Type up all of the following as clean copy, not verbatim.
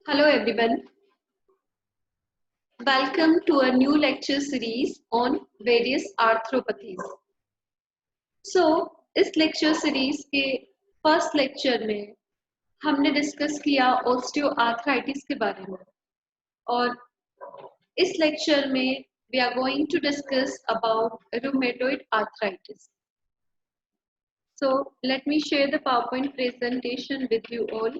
Hello everyone. Welcome to a new lecture series on various arthropathies. So, इस lecture series के first lecture में हमने discuss किया osteoarthritis के बारे में और इस लेक्चर में we are going to discuss about rheumatoid arthritis. So, let me share the PowerPoint presentation with you all.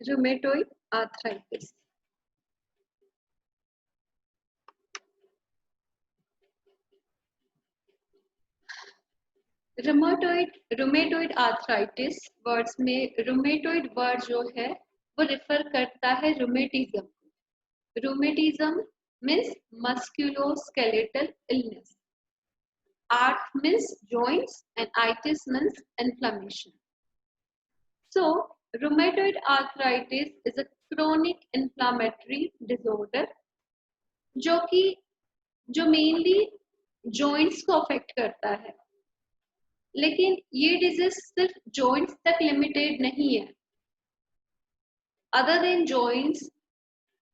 Rheumatoid arthritis. Rheumatoid arthritis words में रूमेटोइड वर्ड जो है वो रिफर करता है rheumatism. Rheumatism means musculoskeletal illness, arth means joints and itis means inflammation. So rheumatoid arthritis is a chronic inflammatory disorder जो mainly joints को affect करता है, लेकिन ये डिजीज सिर्फ जॉइंट्स तक लिमिटेड नहीं है। Other than joints,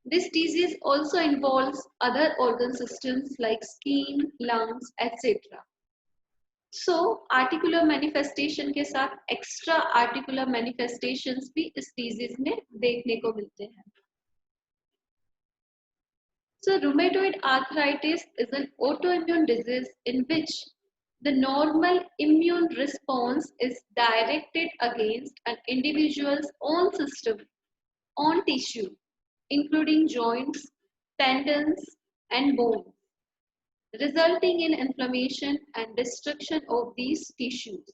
this disease also involves other organ systems like skin, lungs etcetera. So articular manifestation के साथ एक्स्ट्रा आर्टिकुलर मैनिफेस्टेशंस भी इस डिजीज में देखने को मिलते हैं। So rheumatoid arthritis is an autoimmune disease in which the normal immune response is directed against an individual's own system, on tissue, including joints, tendons, and bones, resulting in inflammation and destruction of these tissues.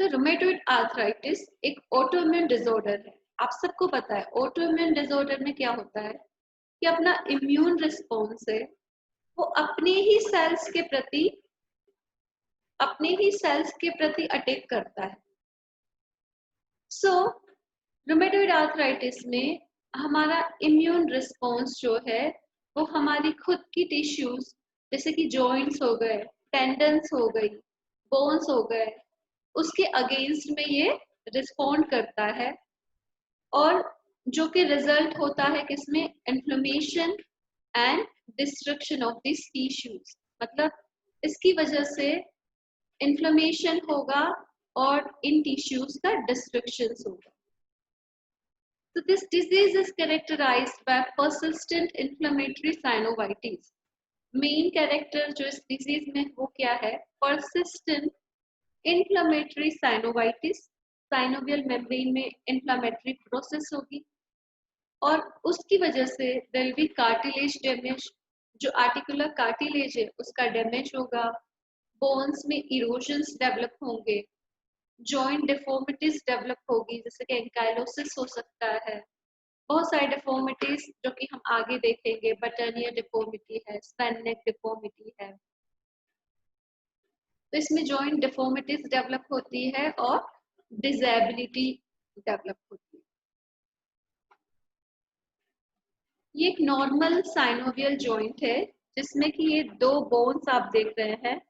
तो rheumatoid arthritis एक autoimmune disorder है। आप सबको पता है autoimmune disorder में क्या होता है कि अपना इम्यून रिस्पॉन्स है वो अपने ही सेल्स के प्रति अटैक करता है। सो रूमेटोइड आर्थराइटिस में हमारा इम्यून रिस्पॉन्स जो है वो हमारी खुद की टिश्यूज जैसे कि जॉइंट्स हो गए, टेंडन्स हो गई, बोन्स हो गए, उसके अगेंस्ट में ये रिस्पॉन्ड करता है और जो कि रिजल्ट होता है किसमें, inflammation and destruction of this tissues. मतलब इसकी वजह से इन्फ्लेमेशन होगा और इन टिश्यूज का डिस्ट्रक्शन होगा। So this disease is characterized by persistent inflammatory synovitis. Main character जो इस डिजीज में वो क्या है, persistent inflammatory synovitis। Synovial membrane में इन्फ्लेमेटरी प्रोसेस होगी और उसकी वजह से there will be cartilage damage. जो आर्टिकुलर कार्टिलेज है उसका डैमेज होगा, बोन्स में इरोजन्स डेवलप होंगे, जॉइंट डिफॉर्मिटीज डेवलप होगी जैसे कि एंकाइलोसिस हो सकता है, बहुत सारे डिफॉर्मिटीज जो कि हम आगे देखेंगे, बटर्नियर डिफॉर्मिटी है, स्पैन नेक डिफॉर्मिटी है। तो इसमें जॉइंट डिफॉर्मिटीज डेवलप होती है और डिसेबिलिटी डेवलप होती है। ये एक नॉर्मल साइनोवियल जॉइंट है जिसमें कि ये दो बोन्स आप देख रहे हैं।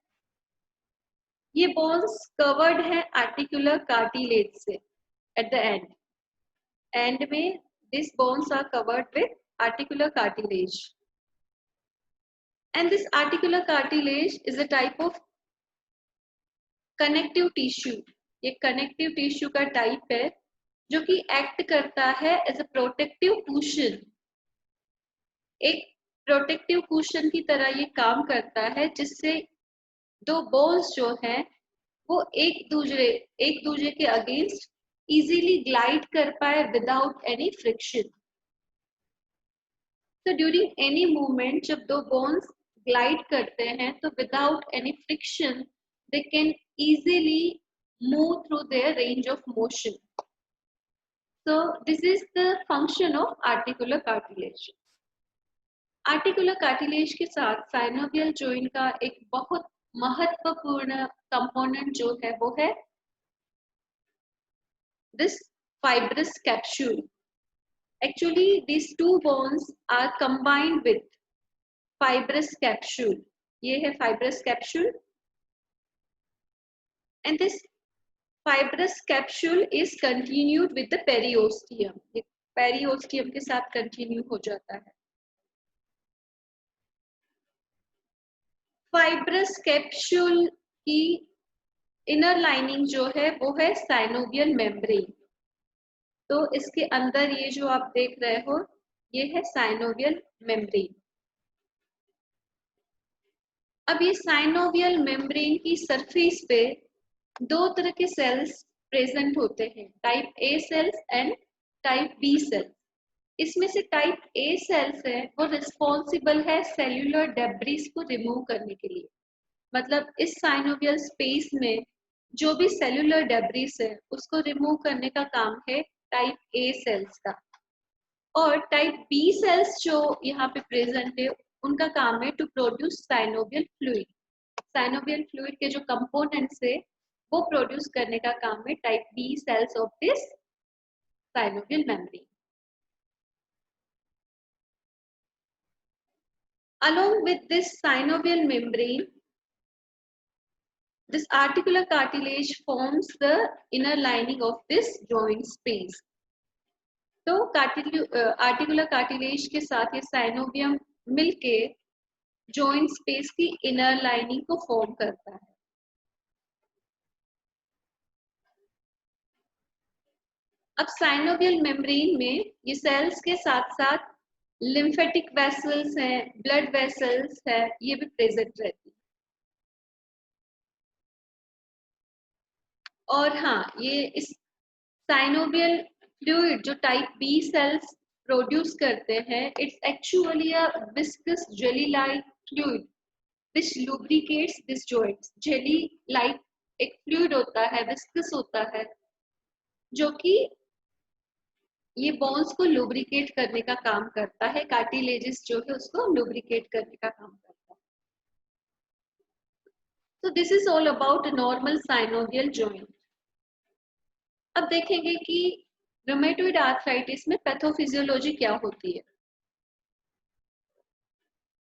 ये बोन्स कवर्ड है आर्टिकुलर कार्टिलेज से एट द एंड में this bones are covered with articular cartilage and this articular cartilage is a type of connective tissue. ये कनेक्टिव टिश्यू का टाइप है जो कि एक्ट करता है एज अ प्रोटेक्टिव कुशन। एक प्रोटेक्टिव कुशन की तरह ये काम करता है जिससे दो बोन्स जो हैं वो एक दूसरे के अगेंस्ट इजीली ग्लाइड कर पाए विदाउट एनी फ्रिक्शन। तो ड्यूरिंग एनी मूवमेंट जब दो बोन्स ग्लाइड करते हैं तो without any friction they can easily move through their range of motion. So this is the function of articular cartilage. Articular cartilage के साथ साइनोवियल जॉइंट का एक बहुत महत्वपूर्ण कंपोनेंट जो है वो है this fibrous capsule. Actually, these two bones are combined with fibrous capsule. ये है fibrous capsule, and this fibrous capsule is continued with the periosteum. ये periosteum के साथ continue हो जाता है. Fibrous capsule की inner lining जो है वो है synovial membrane. तो इसके अंदर ये जो आप देख रहे हो ये है साइनोवियल मेम्ब्रेन. अब ये साइनोवियल मेम्ब्रेन की सरफेस पे दो तरह के सेल्स प्रेजेंट होते हैं, type A cells and type B cells. इसमें से टाइप ए सेल्स है वो रिस्पॉन्सिबल है सेल्यूलर डेब्रिस को रिमूव करने के लिए. मतलब इस साइनोवियल स्पेस में जो भी सेल्यूलर डेब्रिस है उसको रिमूव करने का काम है टाइप ए सेल्स का. और टाइप बी सेल्स जो यहाँ पे प्रेजेंट है उनका काम है to produce synovial fluid. Synovial fluid के जो कंपोनेंट्स है वो प्रोड्यूस करने का काम है type B cells of this synovial membrane. Along with this synovial membrane, this articular cartilage forms the inner lining of this joint space. तो articular cartilage के साथ ये साइनोवियम मिलके जॉइंट स्पेस की इनर लाइनिंग को फॉर्म करता है. अब साइनोवियल मेम्ब्रेन में ये सेल्स के साथ साथ लिम्फेटिक वेसल्स हैं, ब्लड वेसल्स है, ये भी प्रेजेंट रहती है. और हाँ, ये इस साइनोवियल फ्लूइड जो टाइप बी सेल्स प्रोड्यूस करते हैं, it's actually a viscous jelly like fluid which lubricates this joints. Jelly like एक फ्लूइड होता है, विस्कस होता है, जो कि ये बोन्स को लुब्रिकेट करने का काम करता है. कार्टिलेजेस जो है उसको लुब्रिकेट करने का काम करता है. So this is all about a normal synovial joint. अब देखेंगे कि रूमेटॉइड आर्थराइटिस में पैथोफिजियोलॉजी क्या होती है.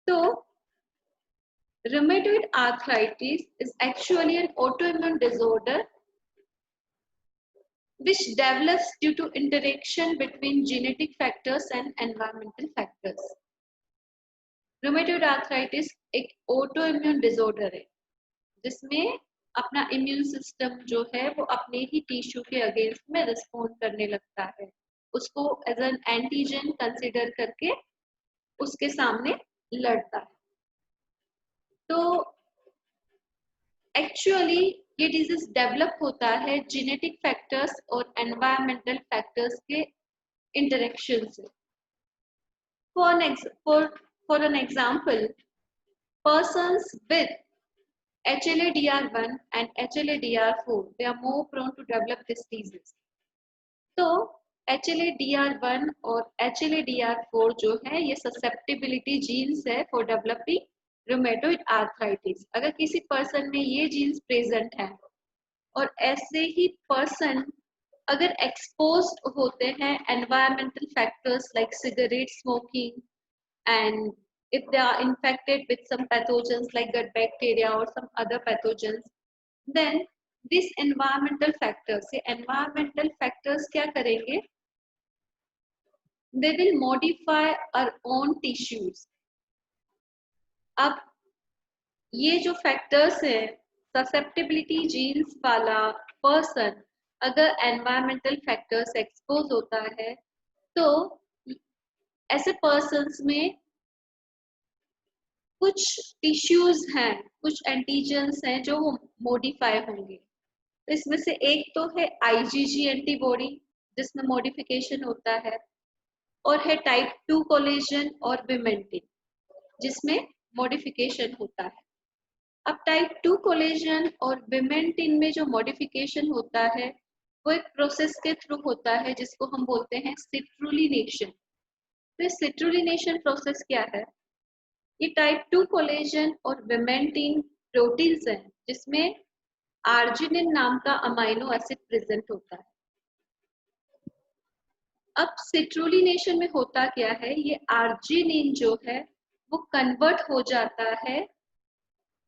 तो rheumatoid arthritis is actually an autoimmune disorder which develops due to interaction between genetic factors and environmental factors. Rheumatoid arthritis एक autoimmune disorder है जिसमें अपना इम्यून सिस्टम जो है वो अपने ही टिश्यू के अगेंस्ट में रिस्पॉन्ड करने लगता है, उसको एज एन एंटीजन कंसिडर करके उसके सामने लड़ता है. तो एक्चुअली ये डिजीज डेवलप होता है जेनेटिक फैक्टर्स और एनवायरमेंटल फैक्टर्स के इंटरेक्शन से. For an example, persons with HLA-DR1 and HLA-DR4 they are more prone to develop these diseases. तो HLA-DR1 और HLA-DR4 जो है ये ससेप्टिबिलिटी जीन्स है फॉर डेवलपिंग रूमेटॉइड आर्थराइटिस. अगर किसी पर्सन में ये जीन्स प्रेजेंट है और ऐसे ही पर्सन अगर एक्सपोज्ड होते हैं environmental factors like cigarette smoking and if they are infected with some pathogens like gut bacteria or some other pathogens, then this environmental factors क्या करेंगे, they will modify our own tissues. अब ये जो factors है, susceptibility jeans वाला person अगर environmental factors expose होता है तो ऐसे पर्सन्स में कुछ टिश्यूज हैं, कुछ एंटीजन्स हैं जो मॉडिफाई होंगे. तो इसमें से एक तो है आईजीजी एंटीबॉडी जिसमें मॉडिफिकेशन होता है, और है टाइप 2 कोलेजन और विमेंटिन जिसमें मॉडिफिकेशन होता है. अब टाइप 2 कोलेजन और विमेंटिन में जो मॉडिफिकेशन होता है वो एक प्रोसेस के थ्रू होता है जिसको हम बोलते हैं सिट्रुलिनेशन. तो सिट्रुलिनेशन प्रोसेस क्या है, ये टाइप 2 कोलेजन और विमेंटिन प्रोटीन्स हैं जिसमें आर्जिनिन नाम का अमाइनो एसिड प्रेजेंट होता है। अब सिट्रुलिनेशन में होता क्या है, ये आर्जिनिन जो है वो कन्वर्ट हो जाता है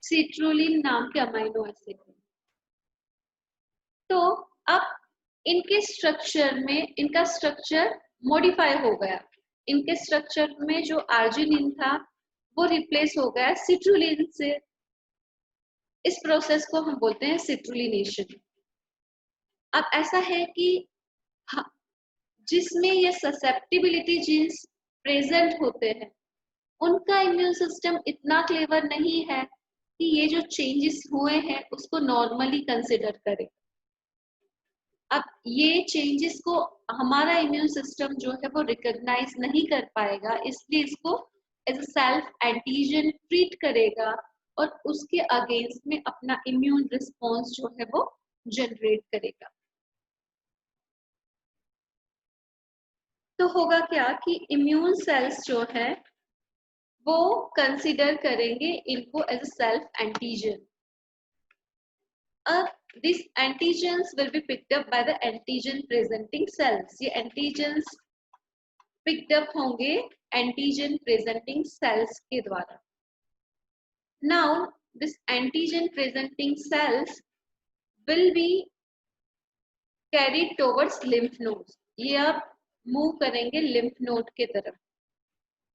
सिट्रुलिन नाम के अमाइनो एसिड में। तो अब इनके स्ट्रक्चर में इनका स्ट्रक्चर मॉडिफाई हो गया। इनके स्ट्रक्चर में जो आर्जिनिन था वो रिप्लेस हो गया सिट्रुलिन से। इस प्रोसेस को हम बोलते हैं सिट्रुलिनेशन। अब ऐसा है कि जिसमें ये ससेप्टिबिलिटी जीन्स प्रेजेंट होते हैं उनका इम्यून सिस्टम इतना क्लेवर नहीं है कि ये जो चेंजेस हुए हैं उसको नॉर्मली कंसिडर करे। अब ये चेंजेस को हमारा इम्यून सिस्टम जो है वो रिकॉग्नाइज नहीं कर पाएगा, इसलिए इसको as a self antigen treat करेगा और उसके अगेंस्ट में अपना इम्यून रिस्पॉन्स जो है वो जनरेट करेगा। तो होगा क्या कि इम्यून सेल्स जो है वो कंसिडर करेंगे इनको एज अ सेल्फ एंटीजन। अब this antigens will be picked up by the antigen presenting sales. ये एंटीजेंस पिक्ड अप होंगे एंटीजन प्रेजेंटिंग सेल्स के द्वारा। Now this antigen presenting sales will be carried towards lymph nodes. ये अब move करेंगे lymph node के तरफ।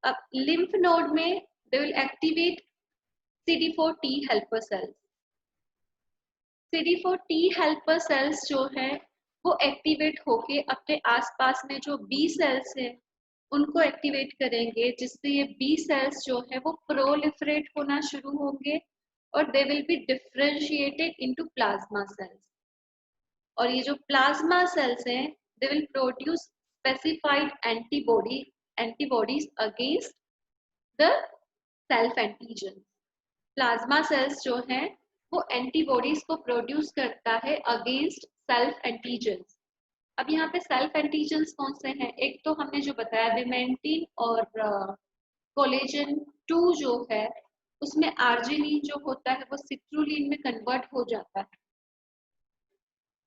अब लिम्फ नोड में they will activate CD4 T helper cells. CD4 T helper cells जो है वो एक्टिवेट होके अपने आसपास में जो बी सेल्स है उनको एक्टिवेट करेंगे, जिससे ये बी सेल्स जो है वो प्रोलिफरेट होना शुरू होंगे और they will be differentiated into plasma cells. और ये जो प्लाज्मा सेल्स हैं they will produce specified antibodies against the self antigen. Plasma cells जो हैं वो एंटीबॉडीज को प्रोड्यूस करता है अगेंस्ट सेल्फ एंटीजन्स। अब यहाँ पे सेल्फ एंटीजन्स कौन से हैं, एक तो हमने जो बताया विमेंटिन और कोलेजन 2 जो है उसमें आर्जिनिन जो होता है वो सिट्रुलिन में कन्वर्ट हो जाता है,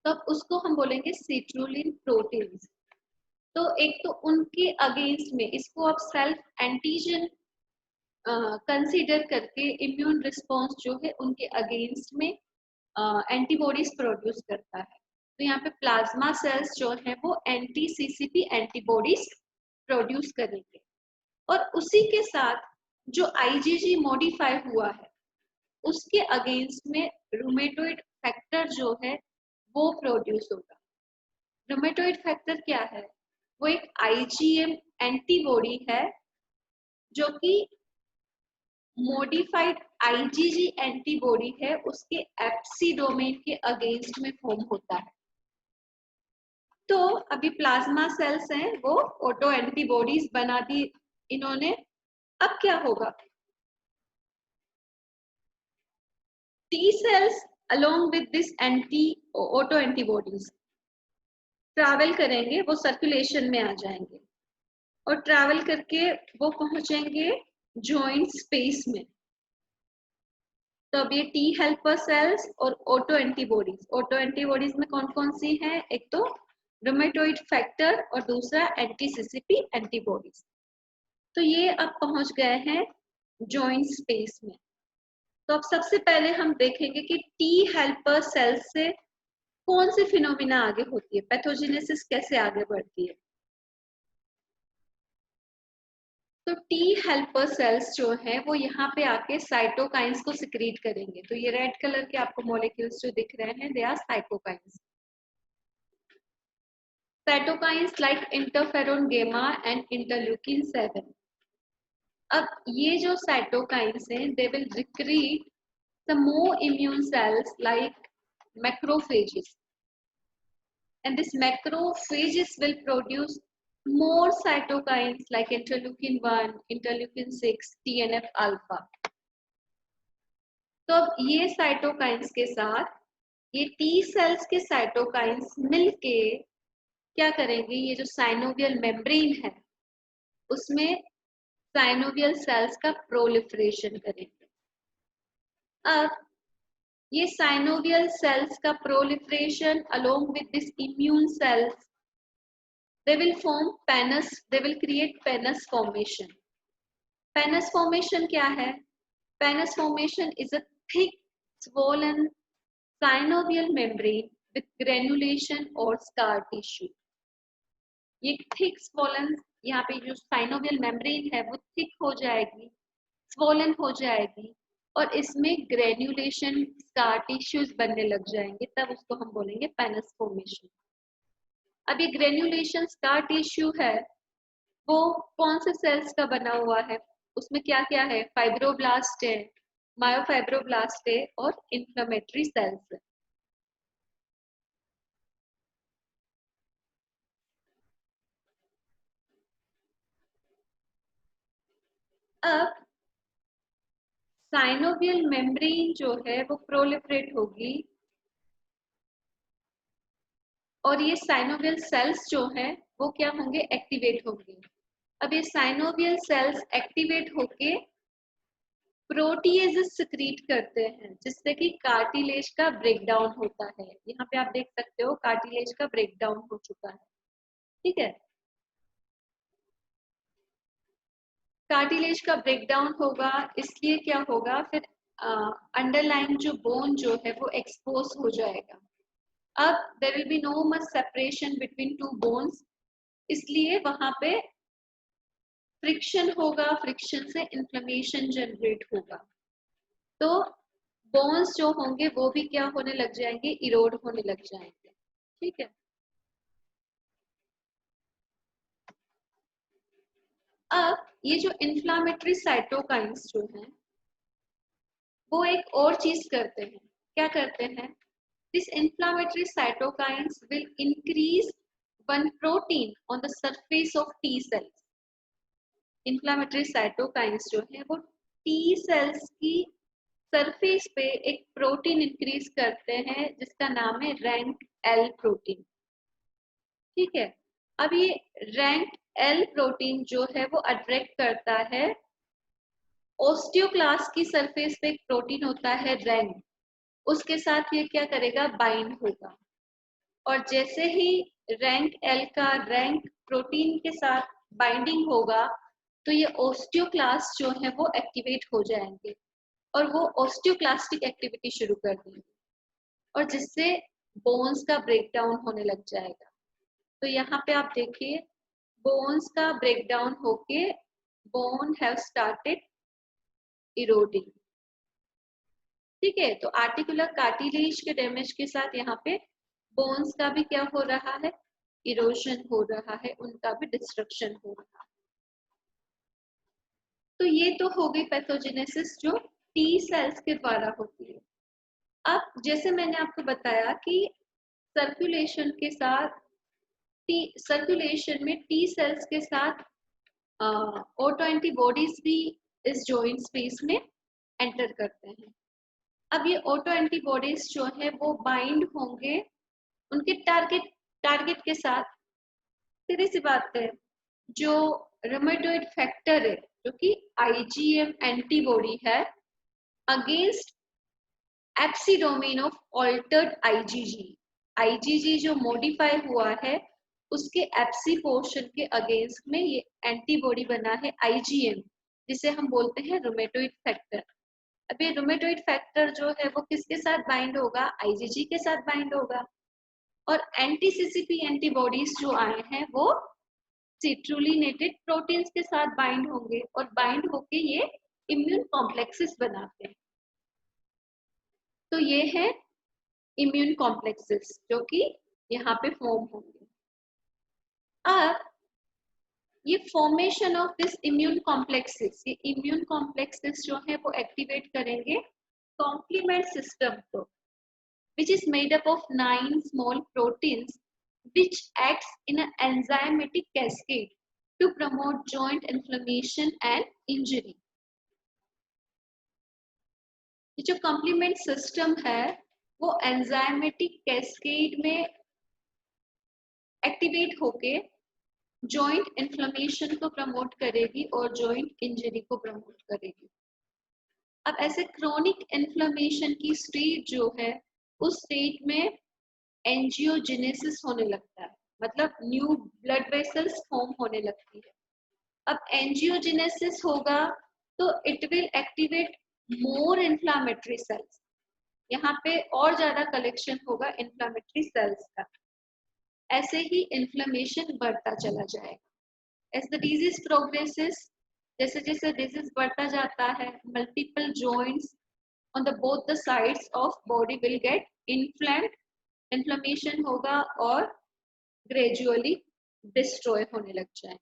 तब उसको हम बोलेंगे सिट्रुलिन प्रोटीन्स। तो एक तो उनके अगेंस्ट में इसको आप सेल्फ एंटीजन कंसीडर करके इम्यून रिस्पॉन्स जो है उनके अगेंस्ट में एंटीबॉडीज प्रोड्यूस करता है। तो यहाँ पे प्लाज्मा सेल्स जो है वो एंटी CCP एंटीबॉडीज प्रोड्यूस करेंगे और उसी के साथ जो IgG मॉडिफाई हुआ है उसके अगेंस्ट में रूमेटोइड फैक्टर जो है वो प्रोड्यूस होगा। रूमेटोइड फैक्टर क्या है, वो एक IgM एंटीबॉडी है जो कि मॉडिफाइड IgG एंटीबॉडी है, उसके एफसी डोमेन के अगेंस्ट में फॉर्म होता है। तो अभी प्लाज्मा सेल्स हैं वो ऑटो एंटीबॉडीज बना दी इन्होंने। अब क्या होगा, T cells along with this auto antibodies travel करेंगे, वो सर्कुलेशन में आ जाएंगे और ट्रैवल करके वो पहुंचेंगे जॉइंट स्पेस में। तो अब ये टी हेल्पर सेल्स और ऑटो एंटीबॉडीज में कौन कौन सी हैं, एक तो रूमेटोइड फैक्टर और दूसरा एंटी CCP एंटीबॉडीज। तो ये अब पहुंच गए हैं जॉइंट स्पेस में। तो अब सबसे पहले हम देखेंगे कि टी हेल्पर सेल्स से कौन सी फिनोमिना आगे होती है, पैथोजेनेसिस कैसे आगे बढ़ती है। तो टी हेल्पर सेल्स जो है वो यहाँ पे आके साइटोकाइंस को सिक्रीट करेंगे। तो ये रेड कलर के आपको मॉलिक्यूल्स जो दिख रहे हैं they are cytokines. Cytokines like interferon gamma and interleukin 7। अब ये जो साइटोकाइंस हैं they will recruit some more immune cells like macrophages, and this macrophages will produce more cytokines like interleukin 1, interleukin 6, TNF alpha. तो अब ये cytokines के साथ ये टी सेल्स के साइटोकाइंस मिलके क्या करेंगे, ये जो साइनोवियल मेम्ब्रेन है उसमें साइनोवियल सेल्स का प्रोलिफरेशन करेंगे। अब ये साइनोवियल सेल्स का proliferation along with this immune cells, they will form penis, they will create penis formation. Penis formation क्या है? Penis formation is a thick swollen synovial membrane with granulation or scar tissue। ये thick swollen, यहाँ पे जो synovial membrane है वो thick हो जाएगी, swollen हो जाएगी और इसमें ग्रेन्युलेशन स्कार टिश्यूज बनने लग जाएंगे, तब उसको हम बोलेंगे पेनस फॉर्मेशन। अब ये ग्रेन्युलेशन स्कार टिश्यू है वो कौन से सेल्स का बना हुआ है? उसमें क्या क्या है? फाइब्रोब्लास्ट है, मायोफाइब्रोब्लास्ट है और इन्फ्लेमेटरी सेल्स है। अब साइनोवियल मेम्ब्रेन जो है वो प्रोलिफरेट होगी और ये साइनोवियल सेल्स जो है वो क्या होंगे? एक्टिवेट होंगे। अब ये साइनोवियल सेल्स एक्टिवेट होके प्रोटीएजेस सिक्रीट करते हैं जिससे कि कार्टिलेज का ब्रेकडाउन होता है। यहाँ पे आप देख सकते हो कार्टिलेज का ब्रेकडाउन हो चुका है, ठीक है। कार्टिलेज का ब्रेकडाउन होगा, इसलिए क्या होगा फिर अंडरलाइन जो बोन जो है वो एक्सपोज हो जाएगा। अब there will be no much separation between two bones, इसलिए वहां पे फ्रिक्शन होगा, फ्रिक्शन से इन्फ्लेमेशन जनरेट होगा, तो बोन्स जो होंगे वो भी क्या होने लग जाएंगे? इरोड होने लग जाएंगे, ठीक है। अब ये जो इन्फ्लामेटरी साइटोकाइंस जो हैं वो एक और चीज करते हैं। क्या करते हैं? This inflammatory cytokines will increase one protein on the surface of T cells. Inflammatory cytokines जो है वो टी सेल्स की सरफेस पे एक प्रोटीन इंक्रीज करते हैं जिसका नाम है रैंक एल प्रोटीन, ठीक है। अब ये रैंक एल प्रोटीन जो है वो अट्रैक्ट करता है ओस्टियोक्लास्ट की सरफेस पे, एक प्रोटीन होता है रैंक, उसके साथ ये क्या करेगा? बाइंड होगा। और जैसे ही रैंक एल का रैंक प्रोटीन के साथ बाइंडिंग होगा तो ये ओस्टियोक्लास्ट जो है वो एक्टिवेट हो जाएंगे और वो ओस्टियोक्लास्टिक एक्टिविटी शुरू कर देंगे और जिससे बोन्स का ब्रेकडाउन होने लग जाएगा। तो यहाँ पे आप देखिए बोन्स का ब्रेकडाउन होके बोन हैव स्टार्टेड इरोडिंग, ठीक है। तो आर्टिकुलर कार्टिलेज के डैमेज के साथ यहाँ पे बोन्स का भी क्या हो रहा है? इरोजन हो रहा है, उनका भी डिस्ट्रक्शन हो रहा है। तो ये तो हो गई पैथोजेनेसिस जो टी सेल्स के द्वारा होती है। अब जैसे मैंने आपको बताया कि सर्कुलेशन के साथ सर्कुलेशन में टी सेल्स के साथ ऑटो एंटीबॉडीज भी इस जॉइंट स्पेस में एंटर करते हैं। अब ये ऑटो एंटीबॉडीज जो है वो बाइंड होंगे उनके टारगेट के साथ। सीधी सी बात है, जो रूमेटॉइड फैक्टर है जो कि आईजीएम एंटीबॉडी है against Fc domain of altered IgG. IgG जो मॉडिफाई हुआ है उसके एप्सी पोर्शन के अगेंस्ट में ये एंटीबॉडी बना है आईजीएम, जिसे हम बोलते हैं रूमेटॉइड फैक्टर। अब ये रूमेटॉइड फैक्टर जो है वो किसके साथ बाइंड होगा? आईजीजी के साथ बाइंड होगा। और एंटी सीसीपी एंटीबॉडीज जो आए हैं वो सिट्रुलिनेटेड प्रोटीन्स के साथ बाइंड होंगे और बाइंड होके ये इम्यून कॉम्प्लेक्सेस बनाते हैं। तो ये है इम्यून कॉम्प्लेक्सेस जो कि यहाँ पे फॉर्म होंगे। अब ये formation of this immune complexes, ये इम्यून कॉम्प्लेक्सेस जो है वो एक्टिवेट करेंगे कॉम्प्लीमेंट सिस्टम को, which is made up of 9 small proteins which acts in an enzymatic cascade to promote joint inflammation and injury। ये जो कॉम्प्लीमेंट सिस्टम है वो एंजाइमेटिक कैस्केड में एक्टिवेट होके जॉइंट इन्फ्लेमेशन को प्रमोट करेगी और जॉइंट इंजरी को प्रमोट करेगी। अब ऐसे क्रोनिक इन्फ्लेमेशन की स्टेज जो है, उस स्टेज में एंजियोजेनेसिस होने लगता है, मतलब न्यू ब्लड वेसल्स फॉर्म होने लगती है। अब एंजियोजेनेसिस होगा तो it will activate more inflammatory sales, यहाँ पे और ज्यादा कलेक्शन होगा इन्फ्लामेटरी सेल्स का। ऐसे ही इन्फ्लेमेशन बढ़ता चला जाएगा। एज द डिजीज प्रोग्रेसेस, जैसे जैसे डिजीज बढ़ता जाता है, multiple joints on the both the sides of body will get inflamed, inflammation होगा और ग्रेजुअली डिस्ट्रॉय होने लग जाए।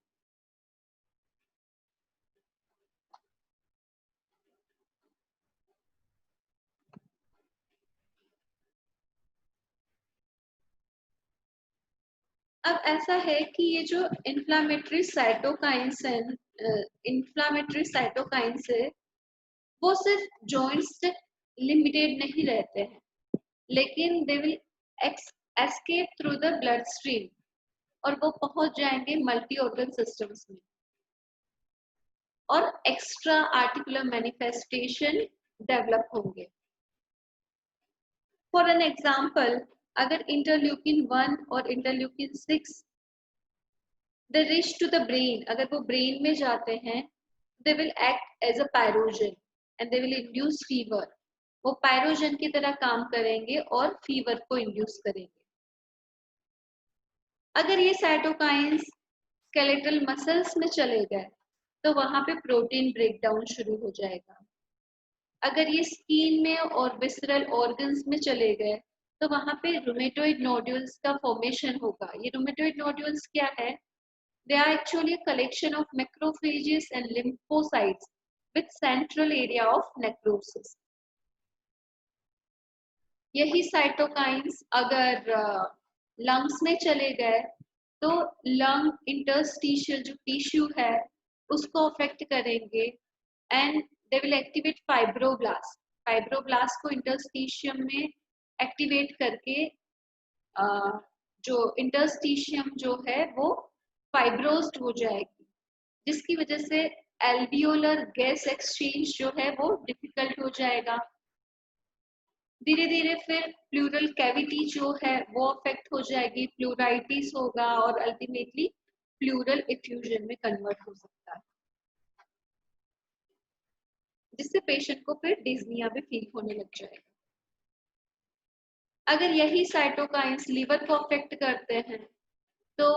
अब ऐसा है कि ये जो इन्फ्लामेटरी साइटोकाइंस है, इन्फ्लामेटरी साइटोकाइंस है, वो सिर्फ जॉइंट्स तक लिमिटेड नहीं रहते हैं, लेकिन they will escape through the blood stream और वो पहुंच जाएंगे मल्टी ऑर्गन सिस्टम्स में और एक्स्ट्रा आर्टिकुलर मैनिफेस्टेशन डेवलप होंगे। फॉर एन एग्जाम्पल, अगर इंटरल्यूकिन 1 और interleukin 6 they reach to the brain, अगर वो ब्रेन में जाते हैं, they will act as a pyrogen and they will induce fever. वो पायरोजन की तरह काम करेंगे और फीवर को इंड्यूस करेंगे। अगर ये साइटोकाइंस स्केलेटल मसल्स में चले गए तो वहां पे प्रोटीन ब्रेकडाउन शुरू हो जाएगा। अगर ये स्किन में और विसरल ऑर्गन्स में चले गए तो वहां पे रूमेटोइड नोड्यूल्स का फॉर्मेशन होगा। ये रूमेटोइड नोड्यूल्स क्या है? They are actually a collection of macrophages and lymphocytes with central area of necrosis. यही साइटोकाइंस अगर लंग्स में चले गए तो लंग इंटरस्टिशियल जो टिश्यू है उसको अफेक्ट करेंगे and they will activate fibroblast. Fibroblast को इंटरस्टिशियम में एक्टिवेट करके जो इंटरस्टिशियम जो है वो फाइब्रोस्ड हो जाएगी, जिसकी वजह से एल्वियोलर गैस एक्सचेंज जो है वो डिफिकल्ट हो जाएगा। धीरे धीरे फिर प्लूरल कैविटी जो है वो अफेक्ट हो जाएगी, प्लूराइटिस होगा और अल्टीमेटली प्लूरल इफ्यूजन में कन्वर्ट हो सकता है, जिससे पेशेंट को फिर डिज्निया भी फील होने लग जाएगा। अगर यही साइटोकाइंस लीवर को अफेक्ट करते हैं तो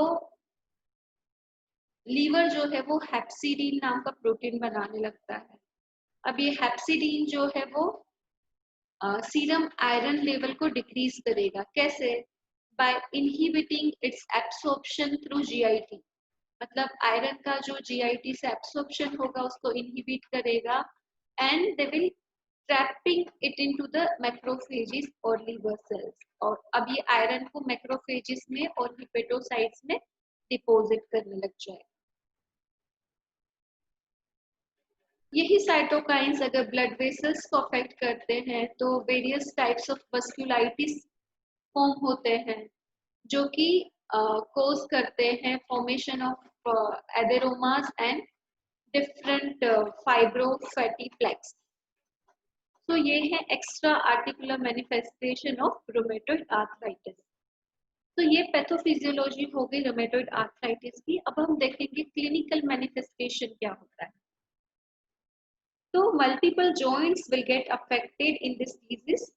लीवर जो है वो हेप्सिडीन नाम का प्रोटीन बनाने लगता है। अब ये हेप्सिडीन जो है वो सीरम आयरन लेवल को डिक्रीज करेगा। कैसे? By inhibiting its absorption through GIT, मतलब आयरन का जो जीआईटी से एब्सॉर्प्शन होगा उसको इनहिबिट करेगा and they will trapping it into the macrophages और लीवर सेल्स, और अब ये आयरन को मैक्रोफेजेस में और हिपेटोसाइट्स में डिपॉजिट करने लग जाए। यही साइटोकाइंस अगर ब्लड वेसल्स को अफेक्ट करते हैं तो various types of vasculitis form होते हैं, जो कि कोज करते हैं formation of atheromas and different fibrofatty plaques. तो ये है extra articular manifestation of rheumatoid arthritis. तो ये पैथोफिजियोलॉजी हो गई रूमेटॉइड आर्थराइटिस की। अब हम देखेंगे क्लिनिकल मैनिफेस्टेशन क्या होता है। तो multiple joints will get affected in this disease.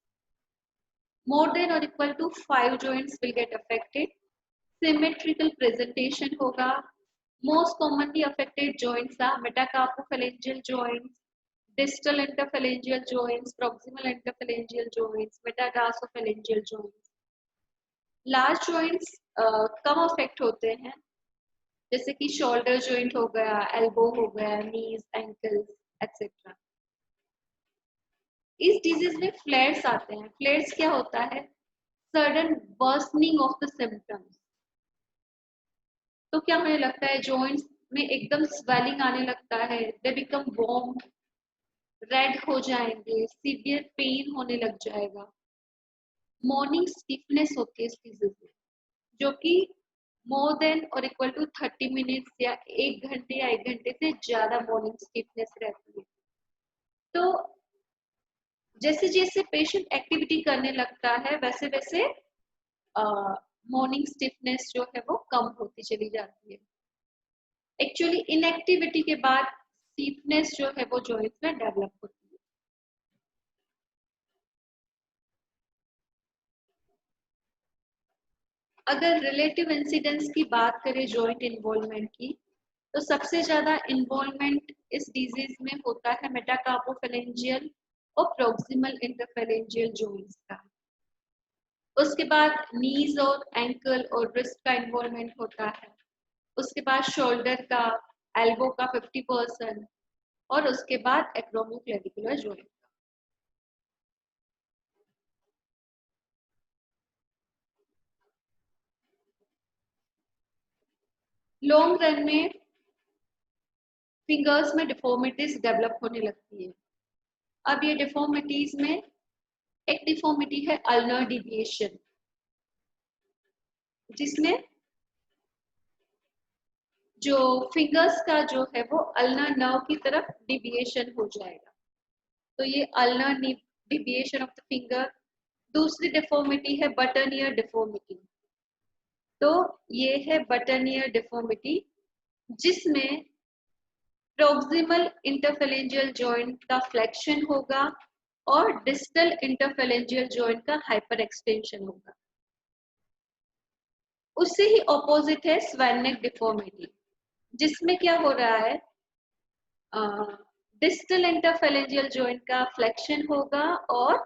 More than or equal to 5 joints will get affected. Symmetrical presentation होगा. Most commonly affected joints are metacarpophalangeal joints, distal interphalangeal joints, proximal interphalangeal joints, metatarsophalangeal joints. Large joints come affect होते हैं, जैसे कि shoulder joint हो गया, elbow हो गया, knees, ankles, etc. इस डिजीज में फ्लेयर्स आते हैं। फ्लेयर्स क्या होता है? Sudden worsening of the symptoms. तो क्या होने लगता है? जॉइंट्स में एकदम स्वेलिंग आने लगता है, दे बिकम वार्म, रेड हो जाएंगे, सीवियर पेन होने लग जाएगा। मॉर्निंग स्टिफनेस होती है इस डिजीज में, जो कि मोर देन और इक्वल टू 30 मिनट्स या 1 घंटे या 1 घंटे से ज्यादा मॉर्निंग स्टिफनेस रहती है। तो जैसे जैसे पेशेंट एक्टिविटी करने लगता है वैसे वैसे मॉर्निंग स्टिफनेस जो है वो कम होती चली जाती है। एक्चुअली इनएक्टिविटी के बाद स्टिफनेस जो है वो जॉइंट्स में डेवलप होती है। अगर रिलेटिव इंसिडेंस की बात करें जॉइंट इन्वॉल्वमेंट की, तो सबसे ज्यादा इन्वॉल्वमेंट इस डिजीज में होता है मेटाकार्पोफेरेंजियल और प्रोक्सिमल इंटरफेरेंजियल जॉइंट्स का। उसके बाद नीज और एंकल और रिस्ट का इन्वॉल्वमेंट होता है। उसके बाद शोल्डर का, एल्बो का 50% और उसके बाद एक्रोमियोक्लेविकुलर जॉइंट। लॉन्ग रन में फिंगर्स में डिफॉर्मिटीज डेवलप होने लगती है। अब ये डिफॉर्मिटीज में एक डिफॉर्मिटी है अल्नर डिविएशन, जिसमें जो फिंगर्स का जो है वो अल्नर नर्व की तरफ डिविएशन हो जाएगा। तो ये ulnar deviation of the finger. दूसरी डिफॉर्मिटी है बटन ईयर डिफॉर्मिटी। तो ये है बटन ईयर डिफॉर्मिटी, जिसमें प्रोक्सिमल इंटरफेरेंजियल जॉइंट का फ्लेक्शन होगा और डिस्टल इंटरफेरेंजियल जॉइंट का हाइपर एक्सटेंशन होगा। उससे ही ऑपोजिट है स्वेनिक डिफॉर्मिटी, जिसमें क्या हो रहा है, डिस्टल इंटरफेरेंजियल जॉइंट का फ्लेक्शन होगा और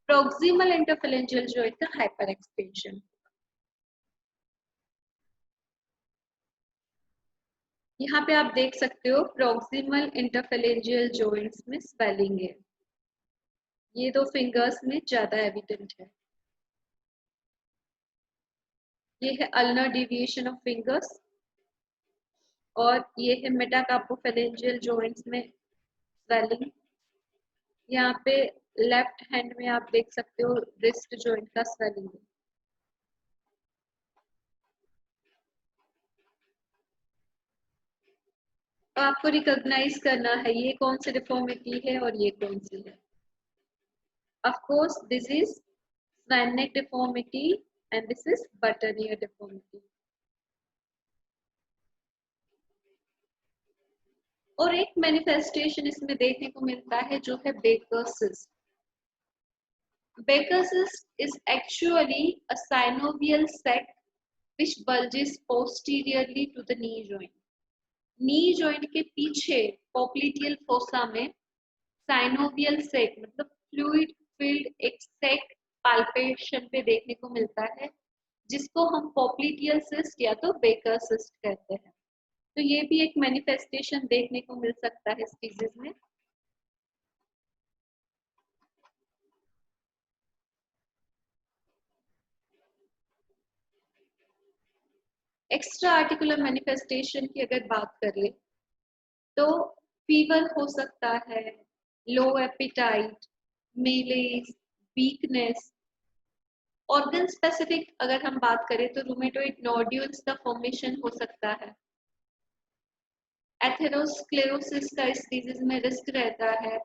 प्रोक्सिमल इंटरफेरेंजियल जॉइंट का हाइपर एक्सटेंशन। यहाँ पे आप देख सकते हो प्रोक्सिमल इंटरफेरेंजियल जॉइंट्स में स्वेलिंग है। ये दो फिंगर्स में ज्यादा एविडेंट है। ये है अल्नर डिविएशन ऑफ फिंगर्स और ये है मेटाकार्पोफेरेंजियल जॉइंट्स में स्वेलिंग। यहाँ पे लेफ्ट हैंड में आप देख सकते हो रिस्ट जॉइंट का स्वेलिंग है। तो आपको रिकॉग्नाइज करना है ये कौन सी डिफॉर्मिटी है और ये कौन सी है। Of course this is swan neck deformity and this is boutonniere deformity. और एक मैनिफेस्टेशन इसमें देखने को मिलता है जो है Baker's cyst. Baker's cyst is actually a synovial sac which bulges posteriorly to the knee joint. Knee joint के पीछे popliteal fossa में synovial sac मतलब fluid filled एक sac palpation पे देखने को मिलता है, जिसको हम popliteal cyst या तो Baker's cyst कहते हैं। तो ये भी एक मैनिफेस्टेशन देखने को मिल सकता है इस डिजीज में। एक्स्ट्रा आर्टिकुलर मैनिफेस्टेशन की अगर बात करें तो फीवर हो सकता है, low appetite, malaise, weakness. Organ specific अगर हम बात करें तो रूमेटोइड नोड्यूल्स का फॉर्मेशन हो सकता है। एथेरोस्क्लेरोसिस का इस डिजीज में रिस्क रहता है,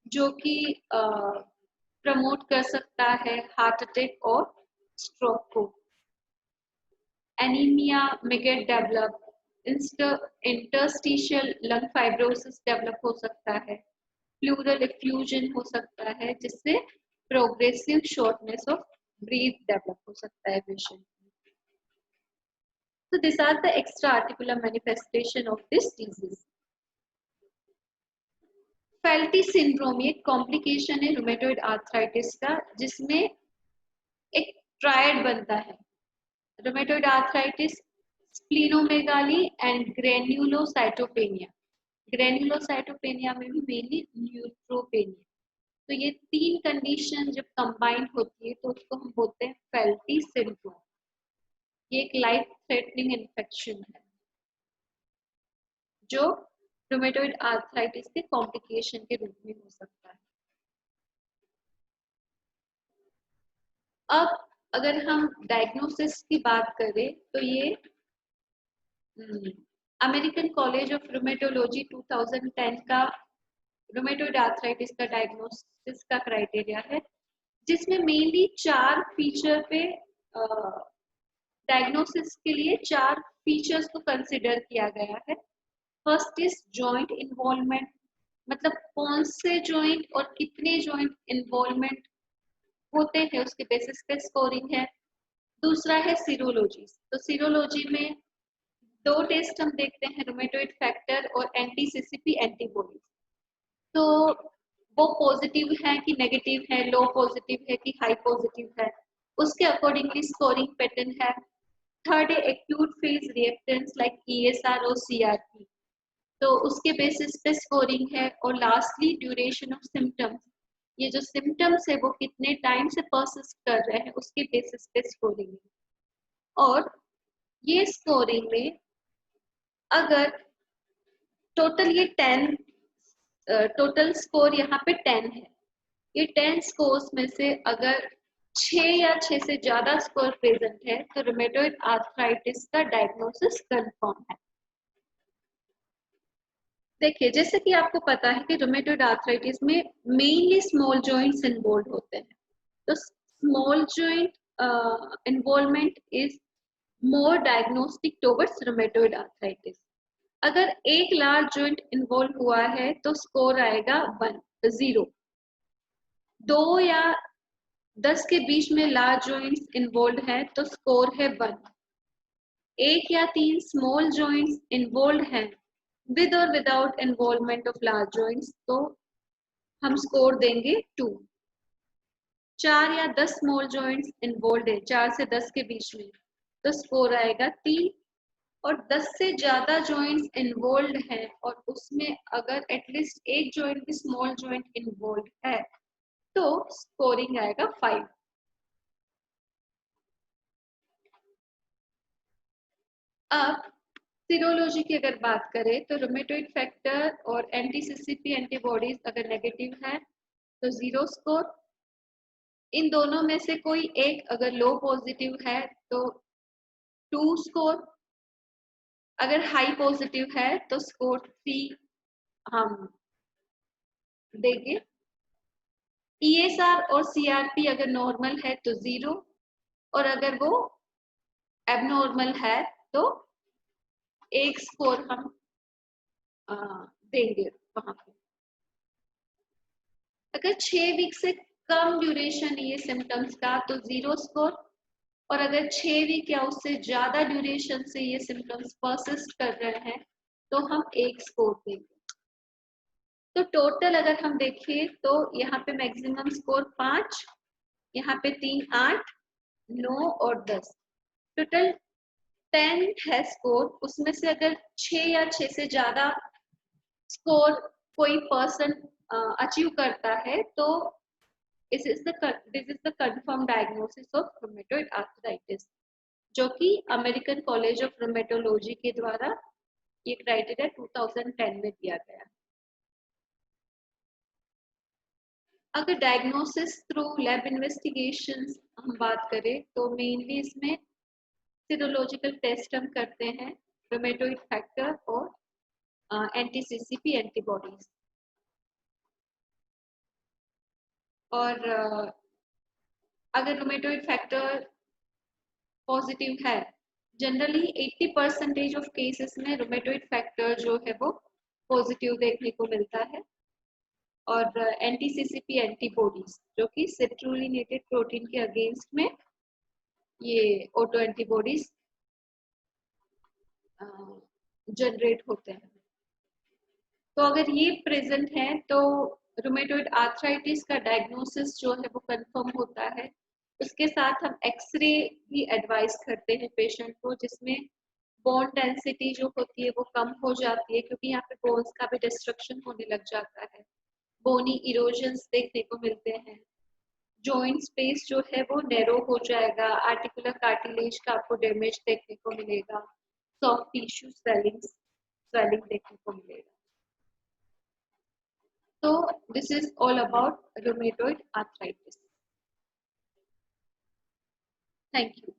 जो कि प्रमोट कर सकता है हार्ट अटैक और स्ट्रोक को। एनीमिया में get develop, interstitial lung fibrosis develop हो सकता है, प्लूरल इफ्यूजन हो सकता है, जिससे progressive shortness of breath develop हो सकता है पेशेंट में। So these are the extra articular manifestation of this disease. Felty syndrome एक कॉम्प्लिकेशन है रूमेटॉइड आर्थराइटिस का, जिसमें एक ट्रायड बनता है, rheumatoid arthritis, splenomegaly and granulocytopenia. Granulocytopenia में भी मेनली न्यूट्रोपेनिया। तो ये तीन कंडीशन जब कंबाइंड होती है तो उसको हम बोलते हैं फेल्टी सिंड्रोम। ये एक लाइफ थ्रेटनिंग इन्फेक्शन है जो रूमेटॉइड आर्थराइटिस के कॉम्प्लिकेशन के रूप में हो सकता है। अब अगर हम डायग्नोसिस की बात करें तो ये अमेरिकन कॉलेज ऑफ रूमेटोलॉजी 2010 का रूमेटॉइड आर्थराइटिस का डायग्नोसिस का क्राइटेरिया है, जिसमें मेनली 4 फीचर पे डायग्नोसिस के लिए 4 फीचर्स को कंसिडर किया गया है। फर्स्ट इज जॉइंट इन्वॉल्वमेंट, मतलब कौन से जॉइंट और कितने जॉइंट इन्वॉल्वमेंट होते हैं उसके बेसिस पे स्कोरिंग है। दूसरा है सीरोलॉजी, तो सीरोलॉजी में 2 टेस्ट हम देखते हैं, रूमेटॉइड फैक्टर और एंटी-सीसीपी एंटीबॉडीज। तो वो पॉजिटिव है कि नेगेटिव है, लो पॉजिटिव है कि हाई पॉजिटिव है, उसके अकॉर्डिंगली स्कोरिंग पैटर्न है। थर्ड है acute phase reactants like ESR और सीआरपी, तो उसके बेसिस पे स्कोरिंग है। और लास्टली ड्यूरेशन ऑफ सिम्टम्स, ये जो सिम्टम्स है वो कितने टाइम से परसिस्ट कर रहे हैं उसके बेसिस पे स्कोरिंग है। और ये स्कोरिंग में अगर टोटल ये 10 टोटल स्कोर यहाँ पे 10 है, ये 10 स्कोर्स में से अगर 6 या 6 से ज्यादा स्कोर प्रेजेंट है तो रूमेटॉइड आर्थराइटिस का डायग्नोसिस कंफर्म है। देखिए, जैसे कि आपको पता है कि रूमेटॉइड आर्थराइटिस में मेनली स्मॉल जॉइंट्स इन्वॉल्व होते हैं, तो small joint involvement is more diagnostic towards rheumatoid arthritis. अगर एक लार्ज जॉइंट इन्वॉल्व हुआ है तो स्कोर आएगा 0। 2 या 10 के बीच में लार्ज जॉइंट्स इन्वॉल्व है तो स्कोर है 1। 1 या 3 स्मॉल जॉइंट्स इन्वॉल्व हैं विद और without involvement of large joints, तो हम स्कोर देंगे 2। 4 या 10 स्मॉल जॉइंट्स इन्वॉल्व है, 4 से 10 के बीच में, तो स्कोर आएगा 3। और 10 से ज्यादा जॉइंट्स इन्वॉल्व हैं और उसमें अगर एटलीस्ट एक जॉइंट भी स्मॉल जॉइंट इन्वॉल्व है तो स्कोरिंग आएगा 5। अब सीरोलॉजी की अगर बात करें तो रूमेटॉइड फैक्टर और एंटी-सीसीपी एंटीबॉडीज अगर नेगेटिव है तो 0 स्कोर। इन दोनों में से कोई एक अगर लो पॉजिटिव है तो 2 स्कोर। अगर हाई पॉजिटिव है तो स्कोर 3 हम देंगे। ईएसआर और सीआरपी अगर नॉर्मल है तो 0, और अगर वो एबनॉर्मल है तो 1 स्कोर हम देंगे वहां पे। अगर 6 वीक से कम ड्यूरेशन ये सिम्टम्स का तो 0 स्कोर, और अगर 6 वीक या उससे ज्यादा ड्यूरेशन से ये सिम्टम्स परसिस्ट कर रहे हैं तो हम 1 स्कोर देंगे। तो टोटल अगर हम देखें तो यहाँ पे मैक्सिमम स्कोर 5, यहाँ पे 3 8 9 और 10, टोटल 10 है स्कोर। उसमें से अगर 6 या 6 से ज्यादा स्कोर कोई पर्सन अचीव करता है तो this is the confirm diagnosis of rheumatoid arthritis, जो कि अमेरिकन कॉलेज ऑफ रूमेटोलॉजी के द्वारा ये क्राइटेरिया 2010 में दिया गया। अगर डायग्नोसिस थ्रू लैब इन्वेस्टिगेशंस हम बात करें तो मेनली इसमें सीरोलॉजिकल टेस्ट हम करते हैं, रूमेटॉइड फैक्टर और एंटी-सीसीपी एंटीबॉडीज। और अगर रूमेटॉइड फैक्टर पॉजिटिव है, जनरली 80% ऑफ केसेस में रूमेटॉइड फैक्टर जो है वो पॉजिटिव देखने को मिलता है। और एंटी-सीसीपी एंटीबॉडीज जो कि सिट्रुलिनेटेड प्रोटीन के अगेंस्ट में ये ऑटो एंटीबॉडीज जनरेट होते हैं। तो अगर ये प्रेजेंट है तो रूमेटॉइड आर्थराइटिस का डायग्नोसिस जो है वो कंफर्म होता है। उसके साथ हम एक्सरे भी एडवाइस करते हैं पेशेंट को, जिसमें बोन डेंसिटी जो होती है वो कम हो जाती है, क्योंकि यहाँ पे बोन्स का भी डिस्ट्रक्शन होने लग जाता है, बोनी इरोजन्स देखने को मिलते हैं, जॉइंट स्पेस जो है वो नैरो हो जाएगा, आर्टिकुलर कार्टिलेज का आपको डैमेज देखने को मिलेगा, सॉफ्ट टिश्यू स्वेलिंग देखने को मिलेगा। So this is all about rheumatoid arthritis. Thank you.